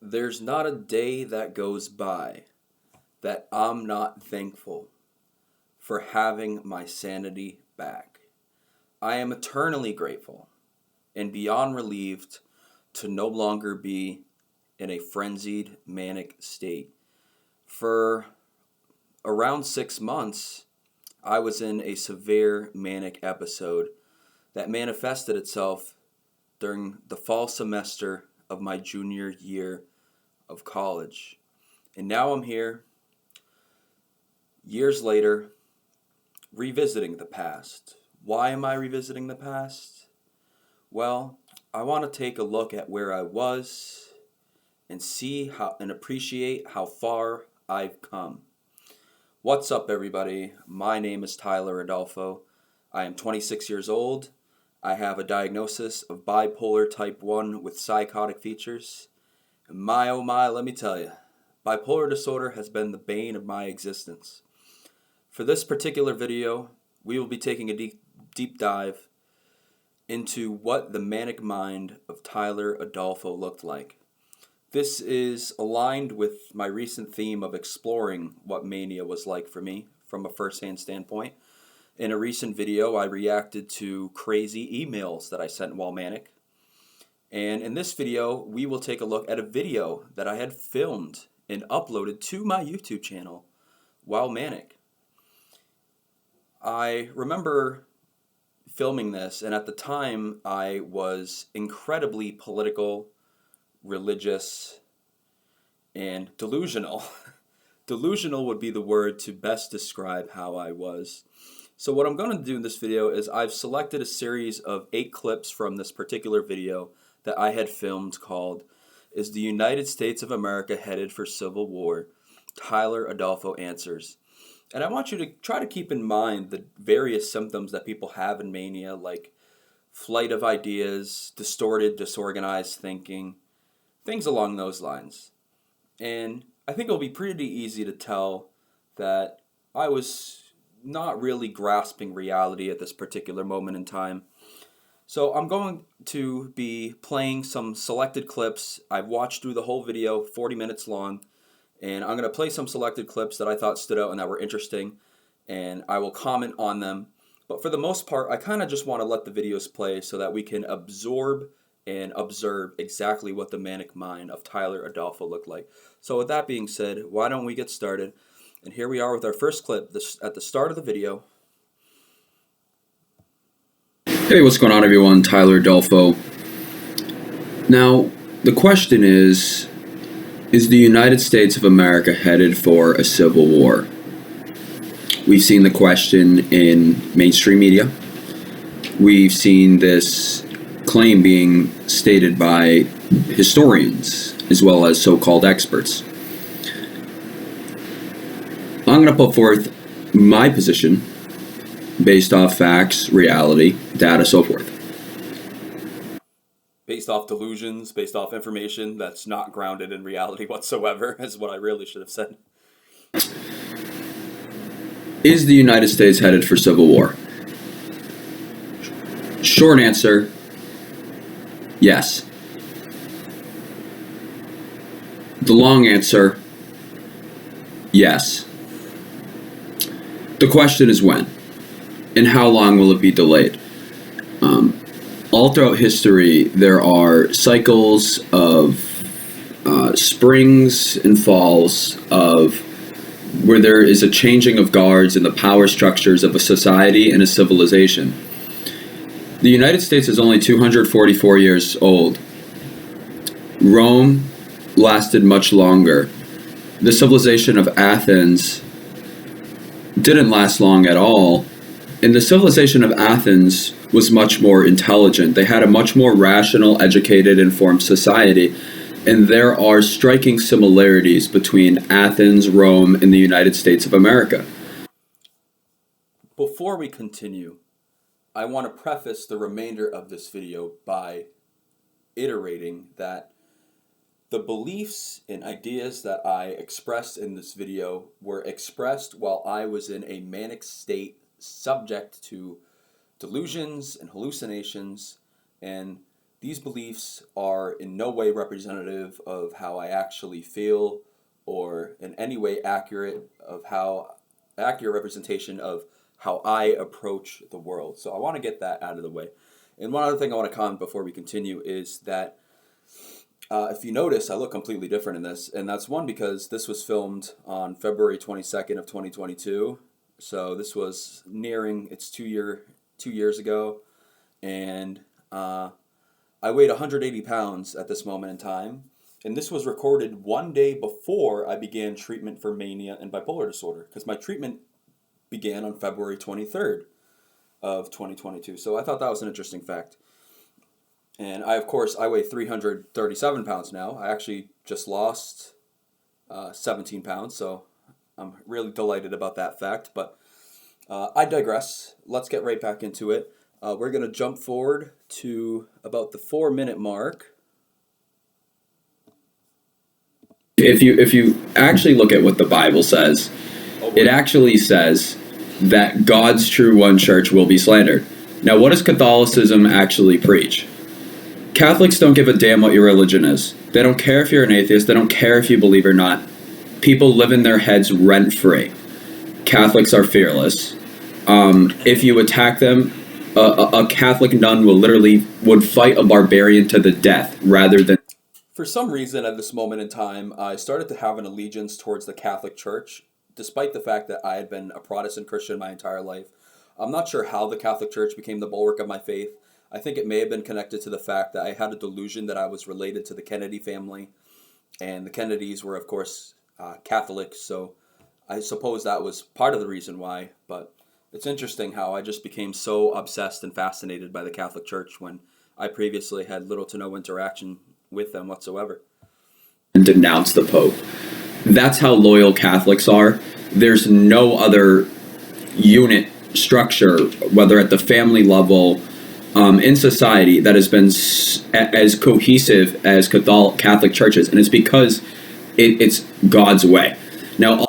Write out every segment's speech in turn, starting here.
There's not a day that goes by that I'm not thankful for having my sanity back. I am eternally grateful and beyond relieved to no longer be in a frenzied manic state. For around 6 months, I was in a severe manic episode that manifested itself during the fall semester of my junior year of college. And now I'm here, years later, revisiting the past. Why am I revisiting the past? Well, I want to take a look at where I was and see how and appreciate how far I've come. What's up, everybody? My name is Tyler Adolfo. I am 26 years old. I have a diagnosis of bipolar type 1 with psychotic features. And my oh my, let me tell you, bipolar disorder has been the bane of my existence. For this particular video, we will be taking a deep dive into what the manic mind of Tyler Adolfo looked like. This is aligned with my recent theme of exploring what mania was like for me from a first-hand standpoint. In a recent video, I reacted to crazy emails that I sent while manic. And in this video, we will take a look at a video that I had filmed and uploaded to my YouTube channel while manic. I remember filming this, and at the time, I was incredibly political, religious, and delusional. Delusional would be the word to best describe how I was. So what I'm going to do in this video is I've selected a series of 8 clips from this particular video that I had filmed called "Is the United States of America Headed for Civil War? Tyler Adolfo Answers." And I want you to try to keep in mind the various symptoms that people have in mania, like flight of ideas, distorted, disorganized thinking, things along those lines. And I think it'll be pretty easy to tell that I was not really grasping reality at this particular moment in time. So I'm going to be playing some selected clips. I've watched through the whole video, 40 minutes long, and I'm going to play some selected clips that I thought stood out and that were interesting, and I will comment on them. But for the most part, I kind of just want to let the videos play so that we can absorb and observe exactly what the manic mind of Tyler Adolfo looked like. So with that being said, why don't we get started? And here we are with our first clip at the start of the video. Hey, what's going on, everyone? Tyler Adolfo. Now, the question is the United States of America headed for a civil war? We've seen the question in mainstream media. We've seen this claim being stated by historians as well as so-called experts. I'm going to put forth my position based off facts, reality, data, so forth. Based off delusions, based off information that's not grounded in reality whatsoever, is what I really should have said. Is the United States headed for civil war? Short answer, yes. The long answer, yes. The question is when, and how long will it be delayed? All throughout history, there are cycles of springs and falls of where there is a changing of guards in the power structures of a society and a civilization. The United States is only 244 years old. Rome lasted much longer. The civilization of Athens didn't last long at all. And the civilization of Athens was much more intelligent. They had a much more rational, educated, informed society. And there are striking similarities between Athens, Rome, and the United States of America. Before we continue, I want to preface the remainder of this video by iterating that the beliefs and ideas that I expressed in this video were expressed while I was in a manic state, subject to delusions and hallucinations, and these beliefs are in no way representative of how I actually feel or in any way accurate representation of how I approach the world. So I want to get that out of the way. And one other thing I want to comment before we continue is that if you notice, I look completely different in this, and that's one because this was filmed on February 22nd of 2022. So this was nearing its 2 years ago, and I weighed 180 pounds at this moment in time, and this was recorded one day before I began treatment for mania and bipolar disorder, because my treatment began on February 23rd of 2022. So I thought that was an interesting fact. And of course, I weigh 337 pounds now. I actually just lost 17 pounds, so I'm really delighted about that fact. But I digress. Let's get right back into it. We're going to jump forward to about the 4-minute mark. If you actually look at what the Bible says, it actually says that God's true one church will be slandered. Now, what does Catholicism actually preach? Catholics don't give a damn what your religion is. They don't care if you're an atheist. They don't care if you believe or not. People live in their heads rent-free. Catholics are fearless. If you attack them, a Catholic nun would fight a barbarian to the death rather than... For some reason, at this moment in time, I started to have an allegiance towards the Catholic Church, despite the fact that I had been a Protestant Christian my entire life. I'm not sure how the Catholic Church became the bulwark of my faith. I think it may have been connected to the fact that I had a delusion that I was related to the Kennedy family, and the Kennedys were, of course, Catholics, so I suppose that was part of the reason why. But it's interesting how I just became so obsessed and fascinated by the Catholic Church when I previously had little to no interaction with them whatsoever. And denounce the Pope. That's how loyal Catholics are. There's no other unit structure, whether at the family level, in society, that has been as cohesive as Catholic churches, and it's because it's God's way. Now,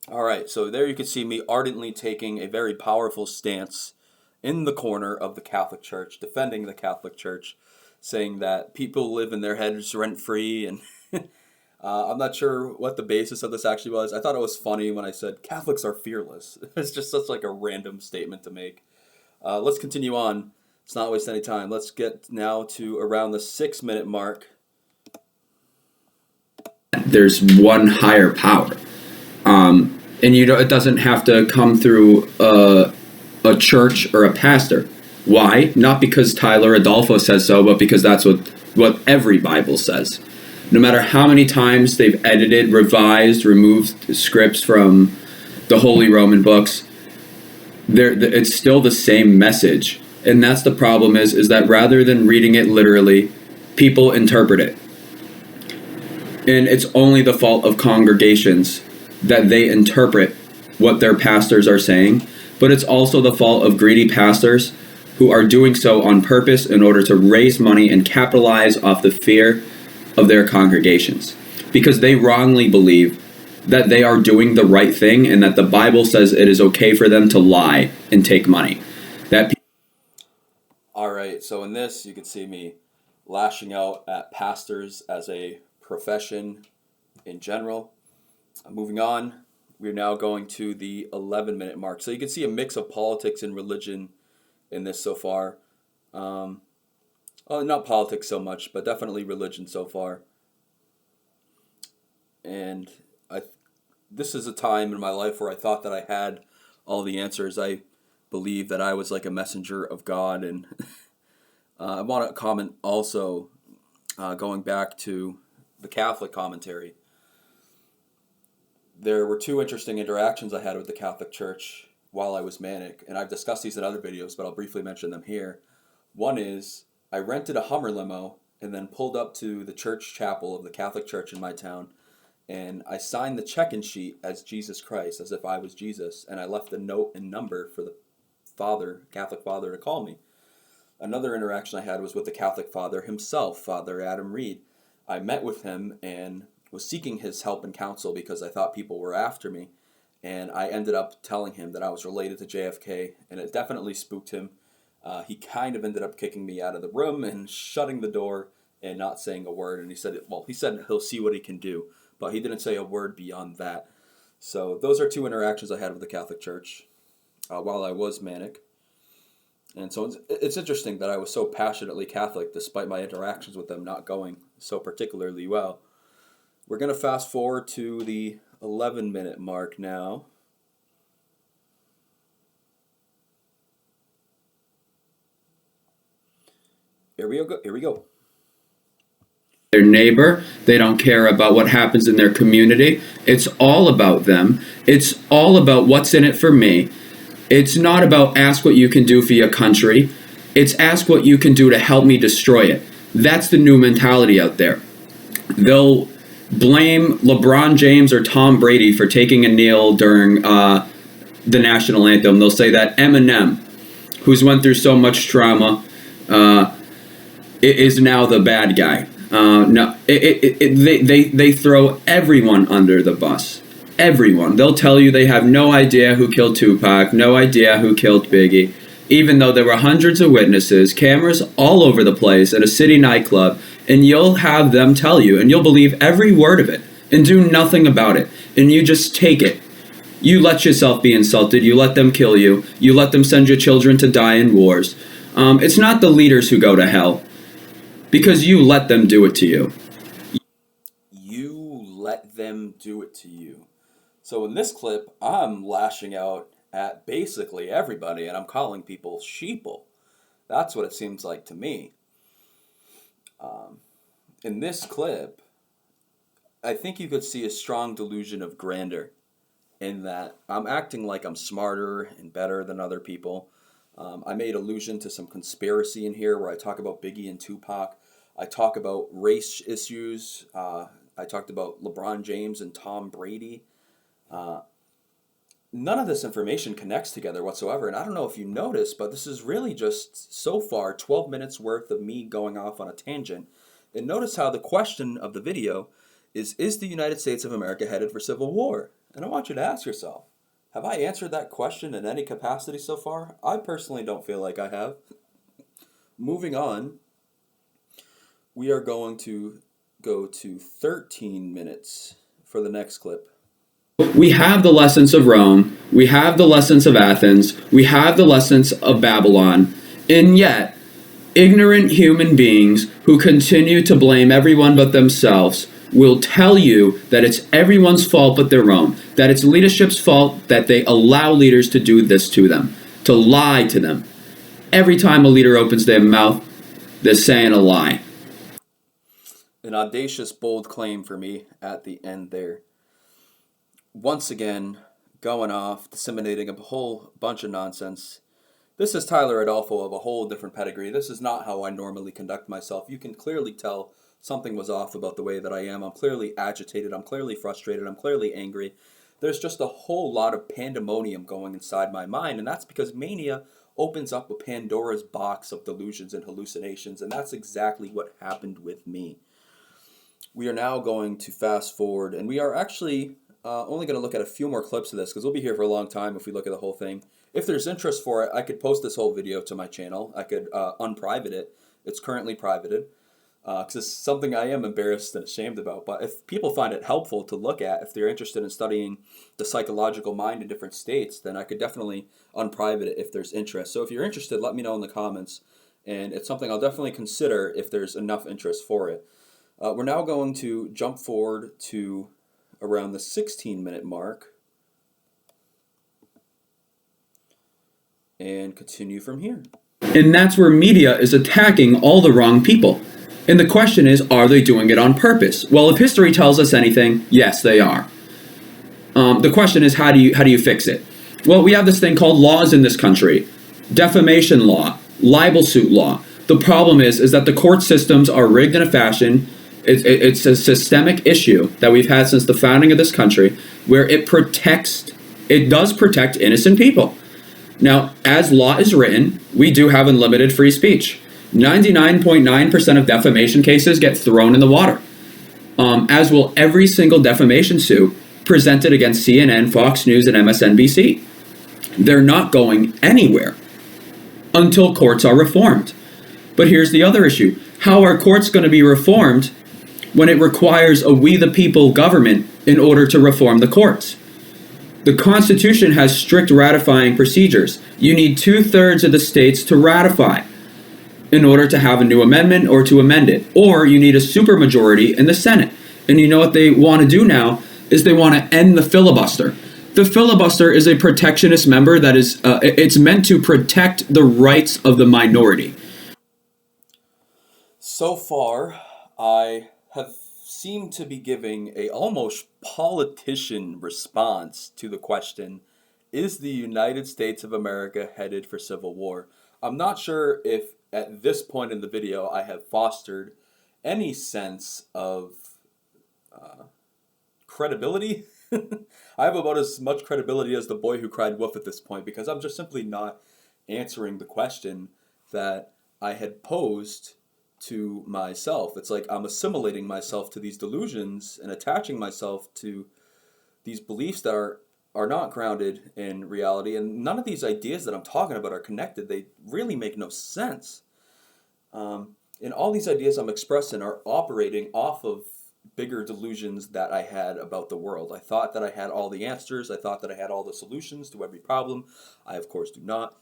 all right, so there you can see me ardently taking a very powerful stance in the corner of the Catholic Church, defending the Catholic Church, saying that people live in their heads rent-free, and I'm not sure what the basis of this actually was. I thought it was funny when I said Catholics are fearless. It's just such like a random statement to make. Let's continue on. Let's not waste any time. Let's get now to around the 6-minute mark. There's one higher power. And it doesn't have to come through a church or a pastor. Why? Not because Tyler Adolfo says so, but because that's what every Bible says. No matter how many times they've edited, revised, removed scripts from the Holy Roman books, it's still the same message. And that's the problem is that rather than reading it literally, people interpret it. And it's only the fault of congregations that they interpret what their pastors are saying, but it's also the fault of greedy pastors who are doing so on purpose in order to raise money and capitalize off the fear of their congregations, because they wrongly believe that they are doing the right thing and that the Bible says it is okay for them to lie and take money. All right, so in this, you can see me lashing out at pastors as a profession in general. Moving on, we're now going to the 11-minute mark. So you can see a mix of politics and religion in this so far. Not politics so much, but definitely religion so far. And this is a time in my life where I thought that I had all the answers. I believe that I was like a messenger of God, and I want to comment also, going back to the Catholic commentary. There were two interesting interactions I had with the Catholic Church while I was manic, and I've discussed these in other videos, but I'll briefly mention them here. One is, I rented a Hummer limo and then pulled up to the church chapel of the Catholic Church in my town, and I signed the check-in sheet as Jesus Christ, as if I was Jesus, and I left a note and number for the Catholic father, to call me. Another interaction I had was with the Catholic father himself, Father Adam Reed. I met with him and was seeking his help and counsel because I thought people were after me, and I ended up telling him that I was related to JFK, and it definitely spooked him. He kind of ended up kicking me out of the room and shutting the door and not saying a word. And he said he'll see what he can do, but he didn't say a word beyond that. So those are two interactions I had with the Catholic Church while I was manic. And so it's interesting that I was so passionately Catholic despite my interactions with them not going so particularly well. We're going to fast forward to the 11-minute mark now. Here we go. Their neighbor. They don't care about what happens in their community. It's all about them. It's all about what's in it for me. It's not about ask what you can do for your country. It's ask what you can do to help me destroy it. That's the new mentality out there. They'll blame LeBron James or Tom Brady for taking a kneel during the national anthem. They'll say that Eminem, who's went through so much trauma, is now the bad guy. They throw everyone under the bus. Everyone. They'll tell you they have no idea who killed Tupac, no idea who killed Biggie, even though there were hundreds of witnesses, cameras all over the place at a city nightclub, and you'll have them tell you, and you'll believe every word of it, and do nothing about it, and you just take it. You let yourself be insulted, you let them kill you, you let them send your children to die in wars. It's not the leaders who go to hell, because you let them do it to you. You let them do it to you. So in this clip, I'm lashing out at basically everybody, and I'm calling people sheeple. That's what it seems like to me. In this clip, I think you could see a strong delusion of grandeur in that I'm acting like I'm smarter and better than other people. I made allusion to some conspiracy in here where I talk about Biggie and Tupac. I talk about race issues. I talked about LeBron James and Tom Brady. None of this information connects together whatsoever. And I don't know if you noticed, but this is really just so far 12 minutes worth of me going off on a tangent. And notice how the question of the video is the United States of America headed for civil war? And I want you to ask yourself, have I answered that question in any capacity so far? I personally don't feel like I have. Moving on, we are going to go to 13 minutes for the next clip. We have the lessons of Rome, we have the lessons of Athens, we have the lessons of Babylon, and yet, ignorant human beings who continue to blame everyone but themselves will tell you that it's everyone's fault but their own, that it's leadership's fault that they allow leaders to do this to them, to lie to them. Every time a leader opens their mouth, they're saying a lie. An audacious, bold claim for me at the end there. Once again, going off, disseminating a whole bunch of nonsense. This is Tyler Adolfo of a whole different pedigree. This is not how I normally conduct myself. You can clearly tell something was off about the way that I am. I'm clearly agitated. I'm clearly frustrated. I'm clearly angry. There's just a whole lot of pandemonium going inside my mind, and that's because mania opens up a Pandora's box of delusions and hallucinations, and that's exactly what happened with me. We are now going to fast forward, and we are actually only going to look at a few more clips of this because we'll be here for a long time if we look at the whole thing. If there's interest for it, I could post this whole video to my channel. I could unprivate it. It's currently privated because it's something I am embarrassed and ashamed about. But if people find it helpful to look at, if they're interested in studying the psychological mind in different states, then I could definitely unprivate it if there's interest. So if you're interested, let me know in the comments. And it's something I'll definitely consider if there's enough interest for it. We're now going to jump forward to around the 16-minute mark and continue from here. And that's where media is attacking all the wrong people. And the question is, are they doing it on purpose? Well, if history tells us anything, yes, they are. The question is, how do you fix it? Well, we have this thing called laws in this country. Defamation law, libel suit law. The problem is that the court systems are rigged in a fashion. It's a systemic issue that we've had since the founding of this country, where it does protect innocent people. Now, as law is written, we do have unlimited free speech. 99.9% of defamation cases get thrown in the water, as will every single defamation suit presented against CNN, Fox News, and MSNBC. They're not going anywhere. until courts are reformed. But here's the other issue. How are courts going to be reformed when it requires a we the people government in order to reform the courts? The Constitution has strict ratifying procedures. You need 2/3 of the states to ratify in order to have a new amendment or to amend it. Or you need a supermajority in the Senate. And you know what they want to do now is they want to end the filibuster. The filibuster is a protectionist member that is, it's meant to protect the rights of the minority. So far, I have seemed to be giving a almost politician response to the question, is the United States of America headed for civil war? I'm not sure if at this point in the video I have fostered any sense of credibility. I have about as much credibility as the boy who cried wolf at this point, because I'm just simply not answering the question that I had posed to myself. It's like I'm assimilating myself to these delusions and attaching myself to these beliefs that are not grounded in reality, and none of these ideas that I'm talking about are connected. They really make no sense. And all these ideas I'm expressing are operating off of bigger delusions that I had about the world. I thought that I had all the answers. I thought that I had all the solutions to every problem. I, of course, do not.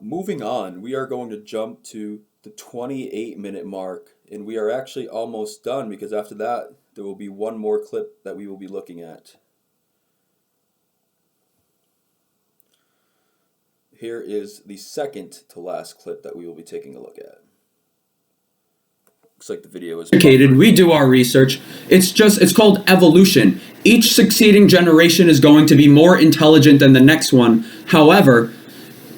Moving on, we are going to jump to the 28-minute mark, and we are actually almost done, because after that, there will be one more clip that we will be looking at. Here is the second to last clip that we will be taking a look at. Looks like the video is educated. We do our research. It's called evolution. Each succeeding generation is going to be more intelligent than the next one. However,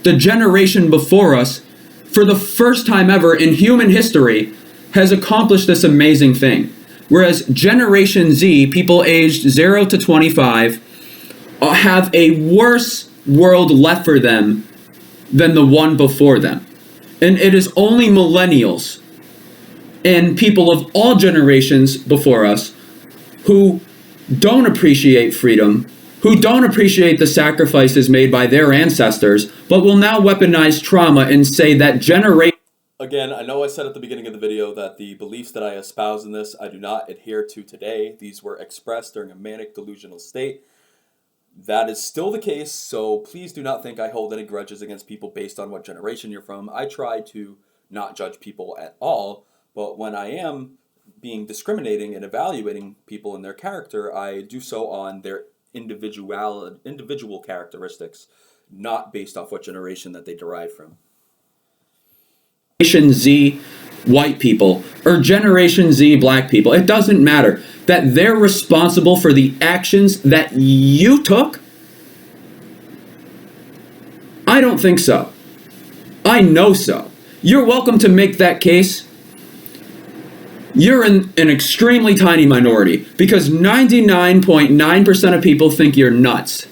the generation before us, for the first time ever in human history, has accomplished this amazing thing. Whereas Generation Z, people aged 0 to 25, have a worse world left for them than the one before them. And it is only millennials and people of all generations before us who don't appreciate freedom, who don't appreciate the sacrifices made by their ancestors, but will now weaponize trauma and say that generation... Again, I know I said at the beginning of the video that the beliefs that I espouse in this, I do not adhere to today. These were expressed during a manic delusional state. That is still the case, so please do not think I hold any grudges against people based on what generation you're from. I try to not judge people at all, but when I am being discriminating and evaluating people and their character, I do so on their individual characteristics, not based off what generation that they derive from. Generation Z white people or Generation Z black people, it doesn't matter, that they're responsible for the actions that you took? I don't think so. I know so. You're welcome to make that case. You're in an extremely tiny minority, because 99.9% of people think you're nuts.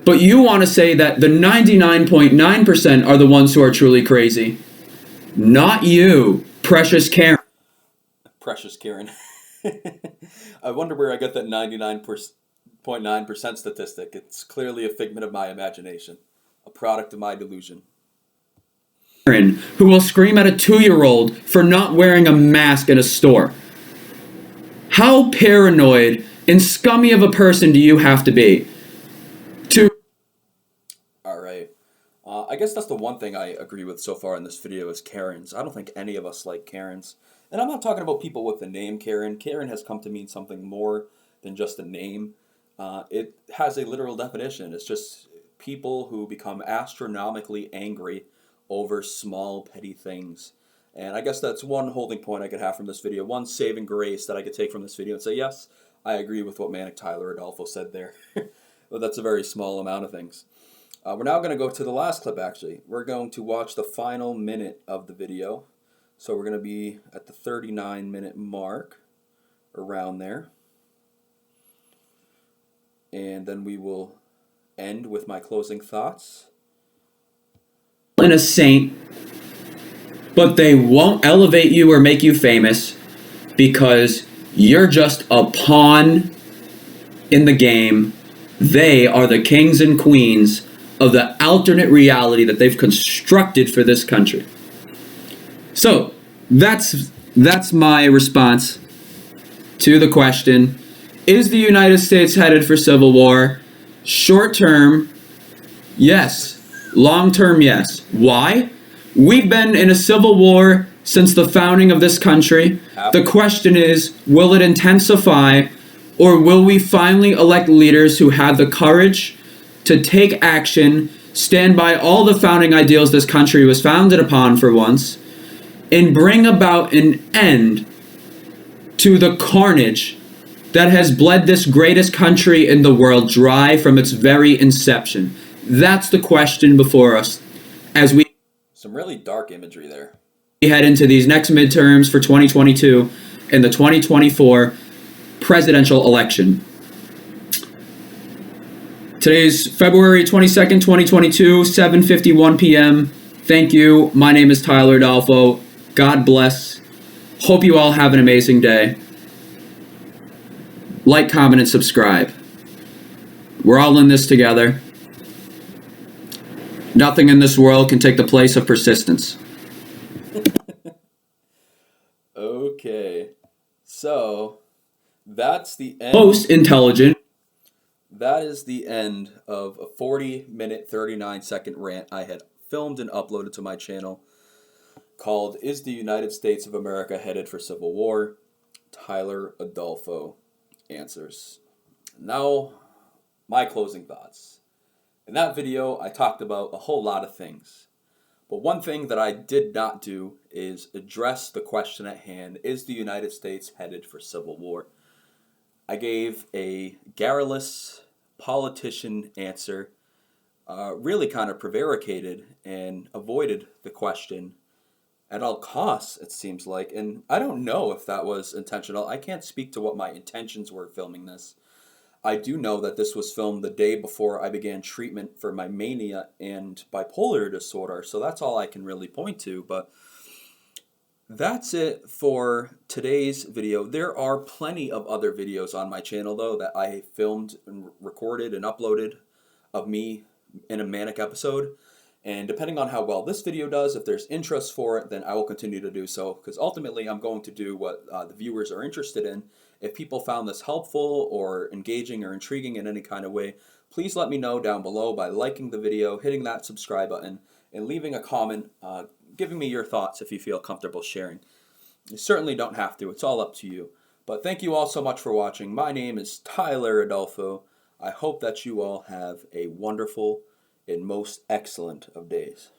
But you want to say that the 99.9% are the ones who are truly crazy. Not you, precious Karen. Precious Karen. I wonder where I got that 99.9% statistic. It's clearly a figment of my imagination, a product of my delusion. Who will scream at a 2-year-old for not wearing a mask in a store. How paranoid and scummy of a person do you have to be to... Alright. I guess that's the one thing I agree with so far in this video is Karens. I don't think any of us like Karens. And I'm not talking about people with the name Karen. Karen has come to mean something more than just a name. It has a literal definition. It's just people who become astronomically angry over small, petty things. And I guess that's one holding point I could have from this video, one saving grace that I could take from this video and say, yes, I agree with what Manic, Tyler, Adolfo said there. But that's a very small amount of things. We're now going to go to the last clip, actually. We're going to watch the final minute of the video. So we're going to be at the 39-minute mark, around there. And then we will end with my closing thoughts. And a saint, but they won't elevate you or make you famous because you're just a pawn in the game. They are the kings and queens of the alternate reality that they've constructed for this country. So that's my response to the question. Is the United States headed for civil war? Short term, yes. Long term, yes. Why? We've been in a civil war since the founding of this country. The question is, will it intensify, or will we finally elect leaders who have the courage to take action, stand by all the founding ideals this country was founded upon for once, and bring about an end to the carnage that has bled this greatest country in the world dry from its very inception? That's the question before us as we Some really dark imagery there. head into these next midterms for 2022 and the 2024 presidential election. Today's February 22nd, 2022, 7:51 p.m. Thank you. My name is Tyler Adolfo. God bless. Hope you all have an amazing day. Like, comment, and subscribe. We're all in this together. Nothing in this world can take the place of persistence. Okay. So, that's the end. Most intelligent. That is the end of a 40-minute, 39-second rant I had filmed and uploaded to my channel called Is the United States of America Headed for Civil War? Tyler Adolfo answers. Now, my closing thoughts. In that video, I talked about a whole lot of things. But one thing that I did not do is address the question at hand, is the United States headed for civil war? I gave a garrulous politician answer, really kind of prevaricated and avoided the question at all costs, it seems like. And I don't know if that was intentional. I can't speak to what my intentions were filming this. I do know that this was filmed the day before I began treatment for my mania and bipolar disorder, so that's all I can really point to. But that's it for today's video. There are plenty of other videos on my channel, though, that I filmed and recorded and uploaded of me in a Manic episode. And depending on how well this video does, if there's interest for it, then I will continue to do so. Because ultimately, I'm going to do what the viewers are interested in. If people found this helpful or engaging or intriguing in any kind of way, please let me know down below by liking the video, hitting that subscribe button, and leaving a comment giving me your thoughts if you feel comfortable sharing. You certainly don't have to. It's all up to you. But thank you all so much for watching. My name is Tyler Adolfo. I hope that you all have a wonderful and most excellent of days.